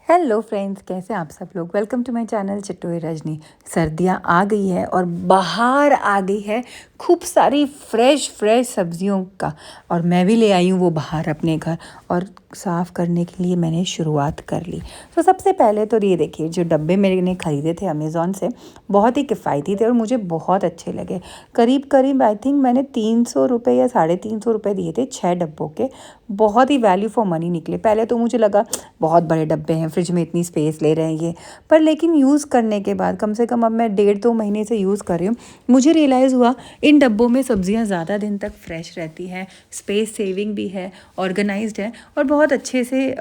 Hello friends, कैसे हैं आप सब लोग। Welcome to my channel Chatori Rajni. सर्दियाँ आ गई है और बाहर आ गई है खूब सारी फ्रेश सब्जियों का। और मैं भी ले आई हूँ वो बाहर अपने घर, और साफ़ करने के लिए मैंने शुरुआत कर ली। तो सबसे पहले तो ये देखिए, जो डब्बे मैंने ख़रीदे थे अमेज़ॉन से, बहुत ही किफ़ायती थे और मुझे बहुत अच्छे लगे। करीब करीब आई थिंक मैंने 300 रुपये या 350 रुपये दिए थे 6 डब्बों के। बहुत ही वैल्यू फॉर मनी निकले। पहले तो मुझे लगा बहुत बड़े डब्बे हैं, फ्रिज में इतनी स्पेस ले रहे हैं ये, पर लेकिन यूज़ करने के बाद, कम से कम अब मैं 1.5-2 महीने से यूज़ कर रही हूँ, मुझे रियलाइज़ हुआ इन डब्बों में सब्जियाँ ज़्यादा दिन तक फ्रेश रहती हैं, स्पेस सेविंग भी है, ऑर्गेनाइज्ड है, और बहुत अच्छे से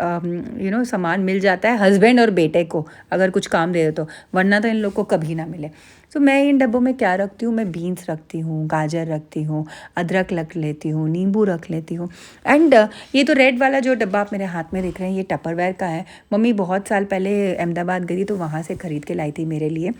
सामान मिल जाता है हस्बैंड और बेटे को अगर कुछ काम दे दो तो, वरना तो इन लोग को कभी ना मिले। तो मैं इन डब्बों में क्या रखती हूँ, मैं बीन्स रखती हूँ, गाजर रखती हूँ, अदरक रख लेती हूँ, नींबू रख लेती हूँ। एंड ये तो रेड वाला जो डब्बा आप मेरे हाथ में देख रहे हैं, ये टपरवेयर का है। मम्मी बहुत साल पहले अहमदाबाद गई तो वहाँ से ख़रीद के लाई थी मेरे लिए।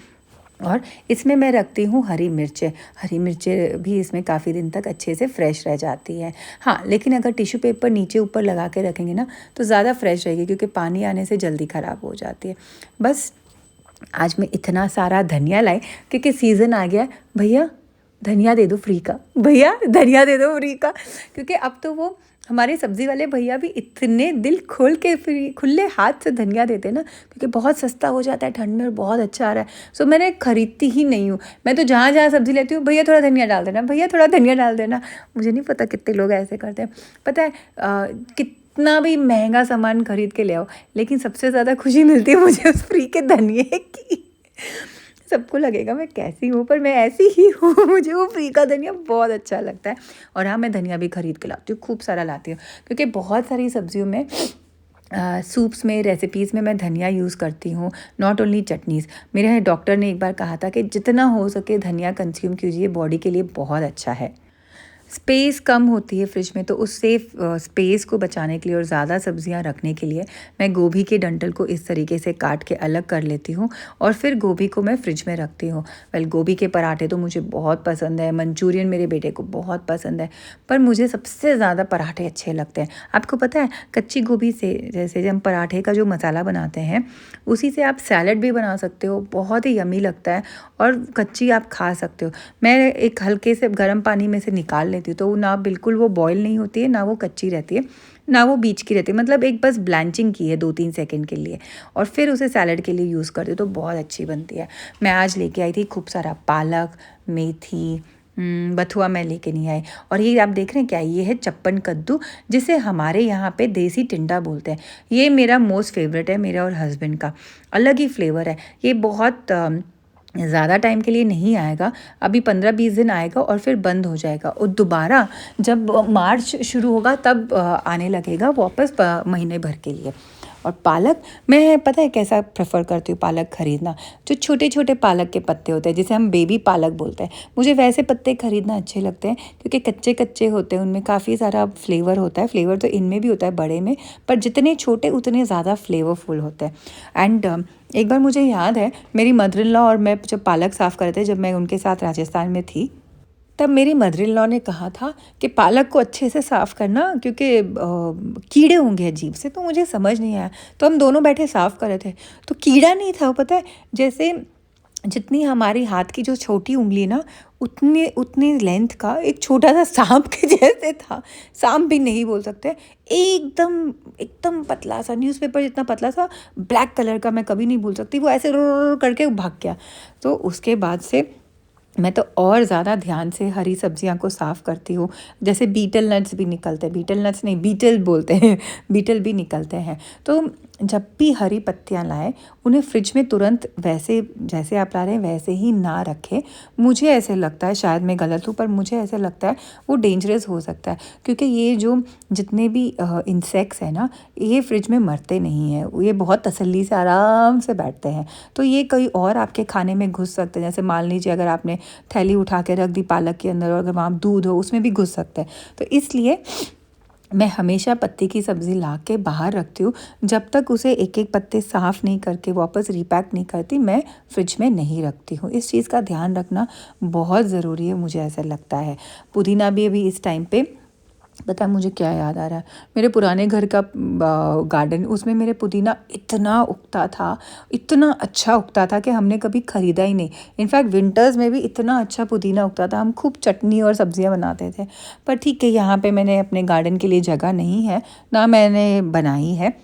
और इसमें मैं रखती हूँ हरी मिर्चें भी इसमें काफ़ी दिन तक अच्छे से फ्रेश रह जाती है। हाँ, लेकिन अगर टिश्यू पेपर नीचे ऊपर लगा के रखेंगे ना तो ज़्यादा फ्रेश रहेगी, क्योंकि पानी आने से जल्दी ख़राब हो जाती है। बस आज मैं इतना सारा धनिया लाई, क्योंकि सीज़न आ गया। भैया धनिया दे दो फ्री का, भैया धनिया दे दो फ्री का। क्योंकि अब तो वो हमारे सब्ज़ी वाले भैया भी इतने दिल खोल के फ्री खुले हाथ से धनिया देते हैं ना, क्योंकि बहुत सस्ता हो जाता है ठंड में और बहुत अच्छा आ रहा है। सो मैंने ख़रीदती ही नहीं हूँ। मैं तो जहाँ जहाँ सब्ज़ी लेती हूँ, भैया थोड़ा धनिया डाल देना, भैया थोड़ा धनिया डाल देना। मुझे नहीं पता कितने लोग ऐसे करते हैं। पता है कितना भी महंगा सामान खरीद के ले आओ, लेकिन सबसे ज़्यादा खुशी मिलती है मुझे उस फ्री के धनिए की। सबको लगेगा मैं कैसी हूँ, पर मैं ऐसी ही हूँ। मुझे वो फ्री का धनिया बहुत अच्छा लगता है। और हाँ, मैं धनिया भी खरीद के लाती हूँ, खूब सारा लाती हूँ, क्योंकि बहुत सारी सब्जियों में सूप्स में, रेसिपीज़ में मैं धनिया यूज़ करती हूँ। Not only chutneys. मेरे डॉक्टर ने एक बार कहा था कि जितना हो सके धनिया कंज्यूम कीजिए, बॉडी के लिए बहुत अच्छा है। स्पेस कम होती है फ्रिज में, तो उससे स्पेस को बचाने के लिए और ज़्यादा सब्जियां रखने के लिए मैं गोभी के डंठल को इस तरीके से काट के अलग कर लेती हूँ, और फिर गोभी को मैं फ्रिज में रखती हूँ। गोभी के पराठे तो मुझे बहुत पसंद है, मंचूरियन मेरे बेटे को बहुत पसंद है, पर मुझे सबसे ज़्यादा पराठे अच्छे लगते हैं। आपको पता है, कच्ची गोभी से जैसे हम पराठे का जो मसाला बनाते हैं, उसी से आप सैलड भी बना सकते हो, बहुत ही यमी लगता है, और कच्ची आप खा सकते हो। मैं एक हल्के से गर्म पानी में से निकाल लेती हूँ, तो ना बिल्कुल वो बॉयल नहीं होती है, ना वो कच्ची रहती है, ना वो बीच की रहती है, मतलब एक बस ब्लैंचिंग की है 2-3 सेकंड के लिए, और फिर उसे सैलड के लिए यूज़ करती हूँ, तो बहुत अच्छी बनती है। मैं आज लेके आई थी खूब सारा पालक, मेथी, बथुआ मैं लेके नहीं आई। और ये आप देख रहे हैं क्या, ये है चप्पन कद्दू, जिसे हमारे यहाँ पे देसी टिंडा बोलते हैं। ये मेरा मोस्ट फेवरेट है, मेरा और हस्बैंड का। अलग ही फ्लेवर है ये, बहुत ज़्यादा टाइम के लिए नहीं आएगा, अभी 15-20 दिन आएगा और फिर बंद हो जाएगा, और दोबारा जब मार्च शुरू होगा तब आने लगेगा वापस महीने भर के लिए। और पालक, मैं पता है कैसा प्रेफर करती हूँ पालक ख़रीदना, जो छोटे छोटे पालक के पत्ते होते हैं, जिसे हम बेबी पालक बोलते हैं, मुझे वैसे पत्ते ख़रीदना अच्छे लगते हैं, क्योंकि कच्चे कच्चे होते हैं, उनमें काफ़ी सारा फ्लेवर होता है। फ्लेवर तो इनमें भी होता है बड़े में, पर जितने छोटे उतने ज़्यादा फ्लेवरफुल होते हैं। एंड एक बार मुझे याद है, मेरी मदर इन लॉ और मैं जब पालक साफ़ कर रहे थे, जब मैं उनके साथ राजस्थान में थी, तब मेरी मदर इन लॉ ने कहा था कि पालक को अच्छे से साफ़ करना, क्योंकि कीड़े होंगे अजीब से। तो मुझे समझ नहीं आया, तो हम दोनों बैठे साफ़ कर रहे थे, तो कीड़ा नहीं था, पता है, जैसे जितनी हमारी हाथ की जो छोटी उंगली ना, उतनी उतनी लेंथ का एक छोटा सा सांप के जैसे था। सांप भी नहीं बोल सकते, एकदम एकदम पतला सा, न्यूज़पेपर जितना पतला सा, ब्लैक कलर का, मैं कभी नहीं भूल सकती। वो ऐसे रो करके भाग गया। तो उसके बाद से मैं तो और ज़्यादा ध्यान से हरी सब्जियां को साफ़ करती हूँ। जैसे बीटल नट्स भी निकलते हैं, बीटल नट्स नहीं, बीटल बोलते हैं, बीटल भी निकलते हैं। तो जब भी हरी पत्तियां लाएं, उन्हें फ्रिज में तुरंत वैसे जैसे आप ला रहे हैं वैसे ही ना रखें। मुझे ऐसे लगता है, शायद मैं गलत हूँ, पर मुझे ऐसे लगता है वो डेंजरस हो सकता है, क्योंकि ये जो जितने भी इंसेक्ट्स हैं ना, ये फ्रिज में मरते नहीं हैं, ये बहुत तसल्ली से आराम से बैठते हैं। तो ये कहीं और आपके खाने में घुस सकते हैं। जैसे मान लीजिए अगर आपने थैली उठा के रख दी पालक के अंदर, और अगर वहाँ दूध हो, उसमें भी घुस सकते हैं। तो इसलिए मैं हमेशा पत्ती की सब्ज़ी ला के बाहर रखती हूँ। जब तक उसे एक एक पत्ते साफ़ नहीं करके वापस रीपैक नहीं करती, मैं फ्रिज में नहीं रखती हूँ। इस चीज़ का ध्यान रखना बहुत ज़रूरी है, मुझे ऐसा लगता है। पुदीना भी अभी इस टाइम पे पता है मुझे क्या याद आ रहा है, मेरे पुराने घर का गार्डन, उसमें मेरे पुदीना इतना उगता था, इतना अच्छा उगता था कि हमने कभी ख़रीदा ही नहीं। इनफैक्ट विंटर्स में भी इतना अच्छा पुदीना उगता था, हम खूब चटनी और सब्जियां बनाते थे। पर ठीक है, यहाँ पे मैंने अपने गार्डन के लिए जगह नहीं है, ना मैंने बनाई है,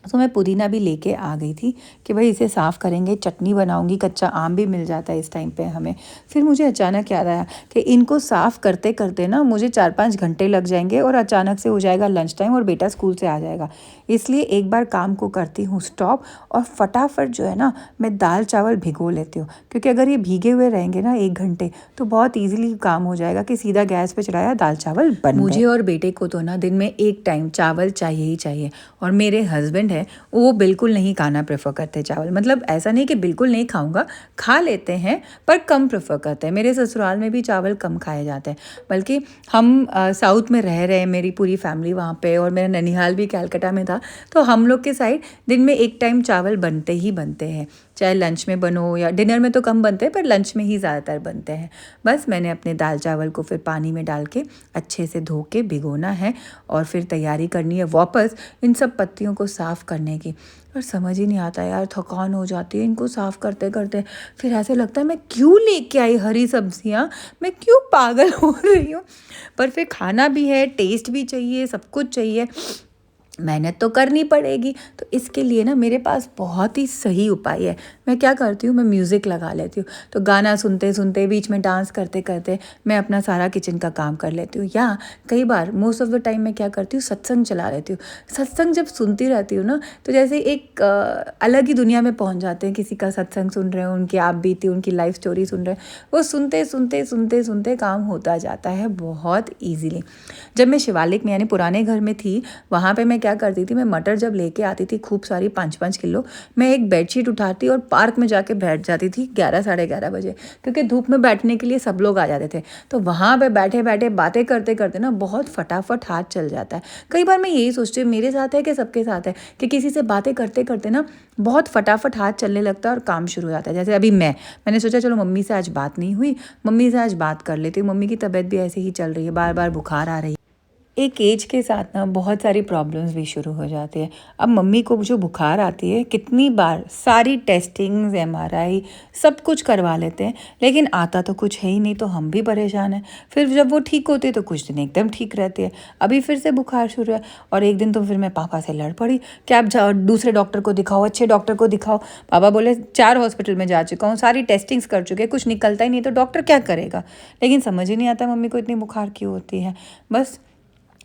तो मैं पुदीना भी लेके आ गई थी कि भाई इसे साफ़ करेंगे, चटनी बनाऊंगी, कच्चा आम भी मिल जाता है इस टाइम पे हमें। फिर मुझे अचानक याद आया कि इनको साफ़ करते करते ना मुझे 4-5 घंटे लग जाएंगे और अचानक से हो जाएगा लंच टाइम और बेटा स्कूल से आ जाएगा। इसलिए एक बार काम को करती हूँ स्टॉप, और फटाफट जो है ना मैं दाल चावल भिगो लेती हूँ, क्योंकि अगर ये भीगे हुए रहेंगे ना 1 घंटे तो बहुत ईजिली काम हो जाएगा कि सीधा गैस पे चढ़ाया, दाल चावल बन गए। मुझे और बेटे को तो ना दिन में एक टाइम चावल चाहिए ही चाहिए, और मेरे हस्बैंड है वो बिल्कुल नहीं खाना प्रेफर करते चावल। मतलब ऐसा नहीं कि बिल्कुल नहीं खाऊंगा, खा लेते हैं पर कम प्रेफर करते हैं। मेरे ससुराल में भी चावल कम खाए जाते हैं, बल्कि हम साउथ में रह रहे हैं, मेरी पूरी फैमिली वहाँ पे, और मेरा ननिहाल भी कैलकाटा में था, तो हम लोग के साइड दिन में एक टाइम चावल बनते ही बनते हैं, चाहे लंच में बनो या डिनर में तो कम बनते हैं, पर लंच में ही ज़्यादातर बनते हैं। बस मैंने अपने दाल चावल को फिर पानी में डाल के अच्छे से धो के भिगोना है, और फिर तैयारी करनी है वापस इन सब पत्तियों को साफ़ करने की। और समझ ही नहीं आता यार, थकान हो जाती है इनको साफ़ करते करते। फिर ऐसे लगता है मैं क्यों लेके आई हरी सब्जियाँ, मैं क्यों पागल हो रही हूँ। पर फिर खाना भी है, टेस्ट भी चाहिए, सब कुछ चाहिए, मेहनत तो करनी पड़ेगी। तो इसके लिए ना मेरे पास बहुत ही सही उपाय है। मैं क्या करती हूँ, मैं म्यूज़िक लगा लेती हूँ, तो गाना सुनते सुनते बीच में डांस करते करते मैं अपना सारा किचन का काम कर लेती हूँ। या कई बार मोस्ट ऑफ द टाइम मैं क्या करती हूँ, सत्संग चला लेती हूँ। सत्संग जब सुनती रहती हूँ ना तो जैसे एक अलग ही दुनिया में पहुँच जाते हैं। किसी का सत्संग सुन रहे हो, उनकी आप बीती, उनकी लाइफ स्टोरी सुन रहे हैं, वो सुनते सुनते सुनते सुनते काम होता जाता है बहुत ईजीली। जब मैं शिवालिक में यानी पुराने घर में थी, वहाँ पे मैं क्या करती थी, मैं मटर जब लेके आती थी खूब सारी 5-5 किलो, मैं एक बेडशीट उठाती और पार्क में जाके बैठ जाती थी 11-11:30 बजे, क्योंकि धूप में बैठने के लिए सब लोग आ जाते थे। तो वहाँ पे बैठे बैठे बातें करते करते ना बहुत फटाफट हाथ चल जाता है। कई बार मैं यही सोचती हूँ मेरे साथ है कि सबके साथ है, कि किसी से बातें करते करते ना बहुत फटाफट हाथ चलने लगता है और काम शुरू हो जाता है। जैसे अभी मैंने सोचा चलो मम्मी से आज बात नहीं हुई, मम्मी से आज बात कर लेती हूँ। मम्मी की तबीयत भी ऐसे ही चल रही है, बार बार बुखार आ रही है। एक एज के साथ ना बहुत सारी प्रॉब्लम्स भी शुरू हो जाती है। अब मम्मी को जो बुखार आती है, कितनी बार सारी टेस्टिंग्स, एमआरआई सब कुछ करवा लेते हैं, लेकिन आता तो कुछ है ही नहीं, तो हम भी परेशान हैं। फिर जब वो ठीक होती है तो कुछ दिन एकदम ठीक रहती है, अभी फिर से बुखार शुरू है। और एक दिन तो फिर मैं पापा से लड़ पड़ी कि आप दूसरे डॉक्टर को दिखाओ, अच्छे डॉक्टर को दिखाओ। पापा बोले 4 हॉस्पिटल में जा चुका हूँ, सारी टेस्टिंग्स कर चुके हैं, कुछ निकलता ही नहीं, तो डॉक्टर क्या करेगा। लेकिन समझ ही नहीं आता मम्मी को इतनी बुखार क्यों होती है। बस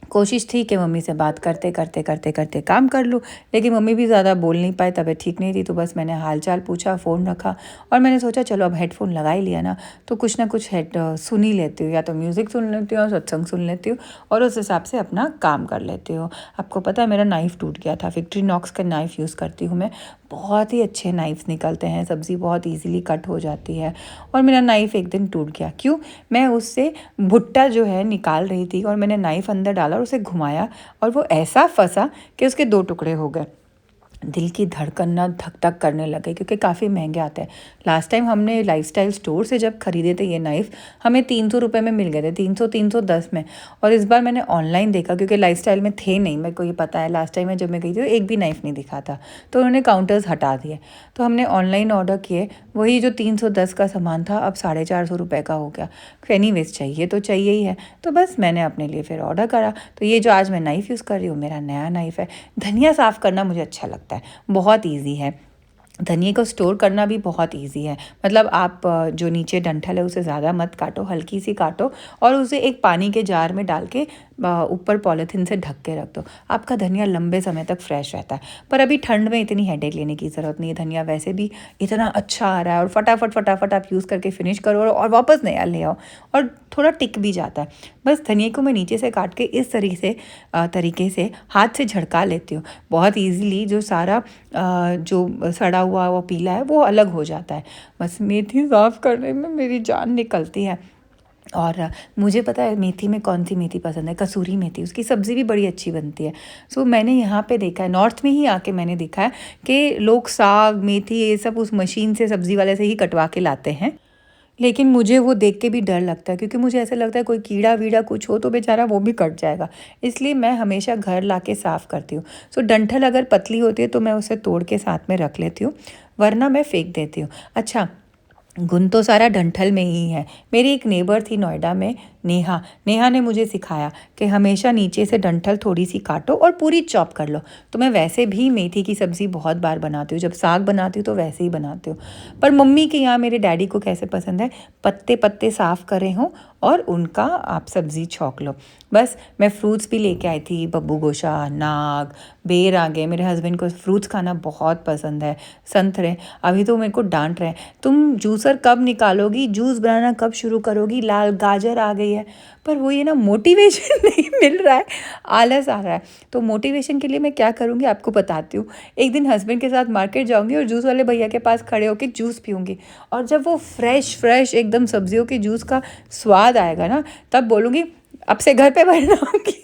कोशिश थी कि मम्मी से बात करते करते करते करते काम कर लूँ, लेकिन मम्मी भी ज़्यादा बोल नहीं पाए, तबीयत ठीक नहीं थी। तो बस मैंने हाल चाल पूछा, फ़ोन रखा, और मैंने सोचा चलो अब हेडफोन लगा ही लिया ना, तो कुछ ना कुछ सुन ही लेती हूँ, या तो म्यूज़िक सुन लेती हूँ, सत्संग सुन लेती हूँ, और उस हिसाब से अपना काम कर लेती हूँ। आपको पता है मेरा नाइफ़ टूट गया था, विक्ट्रीनॉक्स का नाइफ़ यूज़ करती हूँ मैं, बहुत ही अच्छे नाइफ्स निकलते हैं, सब्ज़ी बहुत ईजीली कट हो जाती है। और मेरा नाइफ़ एक दिन टूट गया। क्यों? मैं उससे भुट्टा जो है निकाल रही थी, और मैंने नाइफ़ अंदर डाला और उसे घुमाया, और वो ऐसा फंसा कि उसके 2 टुकड़े हो गए। दिल की धड़कन ना धक धक करने लग गई, क्योंकि काफ़ी महंगे आते हैं। लास्ट टाइम हमने लाइफस्टाइल स्टोर से जब खरीदे थे ये नाइफ़, हमें 300 रुपये में मिल गए थे, 300-310 में। और इस बार मैंने ऑनलाइन देखा, क्योंकि लाइफस्टाइल में थे नहीं, मेरे को ये पता है। लास्ट टाइम में जब मैं गई थी तो एक भी नाइफ़ नहीं दिखा था, तो उन्होंने काउंटर्स हटा दिए। तो हमने ऑनलाइन ऑर्डर किए, वही जो 310 का सामान था अब 450 रुपये का हो गया। एनीवेज चाहिए तो चाहिए ही है, तो बस मैंने अपने लिए फिर ऑर्डर करा। तो ये जो आज मैं नाइफ़ यूज़ कर रही हूँ, मेरा नया नाइफ़ है। धनिया साफ़ करना मुझे अच्छा लगता है, बहुत ईजी है। धनिए को स्टोर करना भी बहुत इजी है। मतलब आप जो नीचे डंठल है उसे ज़्यादा मत काटो, हल्की सी काटो, और उसे एक पानी के जार में डाल के ऊपर पॉलीथीन से ढक के रख दो। आपका धनिया लंबे समय तक फ्रेश रहता है। पर अभी ठंड में इतनी हेडेक लेने की ज़रूरत नहीं है, धनिया वैसे भी इतना अच्छा आ रहा है, और फटाफट फटाफट आप यूज़ करके फिनिश करो और वापस नया ले आओ, और थोड़ा टिक भी जाता है। बस धनिए को मैं नीचे से काट के इस तरीके से हाथ से झड़का लेती हूँ। बहुत ईजीली जो सारा जो सड़ा हुआ वो पीला है वो अलग हो जाता है। बस मेथी साफ़ करने में मेरी जान निकलती है। और मुझे पता है मेथी में कौन सी मेथी पसंद है, कसूरी मेथी, उसकी सब्ज़ी भी बड़ी अच्छी बनती है। सो मैंने यहाँ पे देखा है, नॉर्थ में ही आके मैंने देखा है कि लोग साग, मेथी, ये सब उस मशीन से, सब्ज़ी वाले से ही कटवा के लाते हैं। लेकिन मुझे वो देख के भी डर लगता है, क्योंकि मुझे ऐसा लगता है कोई कीड़ा वीड़ा कुछ हो तो बेचारा वो भी कट जाएगा। इसलिए मैं हमेशा घर ला के साफ़ करती हूँ। सो डंठल अगर पतली होती है तो मैं उसे तोड़ के साथ में रख लेती हूँ, वरना मैं फेंक देती हूँ। अच्छा, गुण तो सारा डंठल में ही है। मेरी एक नेबर थी नोएडा में, नेहा। नेहा ने मुझे सिखाया कि हमेशा नीचे से डंठल थोड़ी सी काटो और पूरी चॉप कर लो। तो मैं वैसे भी मेथी की सब्ज़ी बहुत बार बनाती हूँ, जब साग बनाती हूँ तो वैसे ही बनाती हूँ। पर मम्मी के यहाँ मेरे डैडी को कैसे पसंद है, पत्ते पत्ते साफ़ करे हों और उनका आप सब्ज़ी छौंक लो। बस मैं फ्रूट्स भी लेके आई थी, बब्बू गोशा, नाग, बेर आ गए। मेरे हस्बैंड को फ्रूट्स खाना बहुत पसंद है। संतरे, अभी तो मेरे को डांट रहे हैं, तुम जूसर कब निकालोगी, जूस बनाना कब शुरू करोगी, लाल गाजर आ गई है। पर वो ये ना मोटिवेशन नहीं मिल रहा है, आलस आ रहा है। तो मोटिवेशन के लिए मैं क्या करूँगी आपको बताती हूँ। एक दिन हस्बैंड के साथ मार्केट जाऊँगी और जूस वाले भैया के पास खड़े होकर जूस पीऊँगी, और जब वो फ्रेश फ्रेश एकदम सब्जियों के जूस का स्वाद आएगा ना, तब बोलूँगी अब से घर पे बनाऊँगी।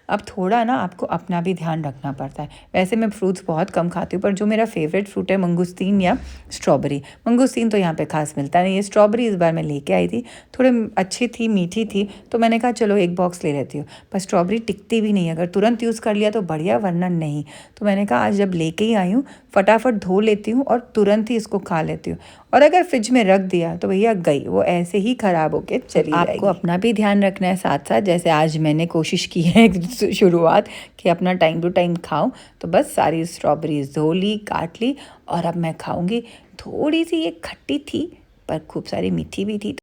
अब थोड़ा ना आपको अपना भी ध्यान रखना पड़ता है। वैसे मैं फ्रूट्स बहुत कम खाती हूँ, पर जो मेरा फेवरेट फ्रूट है मंगूस्तीन या स्ट्रॉबेरी। मंगूस्तीन तो यहाँ पे खास मिलता नहीं है, स्ट्रॉबेरी इस बार मैं लेके आई थी, थोड़े अच्छी थी, मीठी थी, तो मैंने कहा चलो एक बॉक्स ले लेती हूँ। पर स्ट्रॉबेरी टिकती भी नहीं, अगर तुरंत यूज़ कर लिया तो बढ़िया, वरना नहीं। तो मैंने कहा आज जब लेके ही आई हूँ, फटाफट धो लेती हूँ और तुरंत ही इसको खा लेती हूँ। और अगर फ्रिज में रख दिया तो भैया गई, वो ऐसे ही ख़राब होके चली जाएगी। आपको अपना भी ध्यान रखना है साथ साथ, जैसे आज मैंने कोशिश की है शुरुआत कि अपना टाइम टू टाइम खाऊं। तो बस सारी स्ट्रॉबेरीज धो ली, काट ली, और अब मैं खाऊंगी। थोड़ी सी ये खट्टी थी पर खूब सारी मीठी भी थी।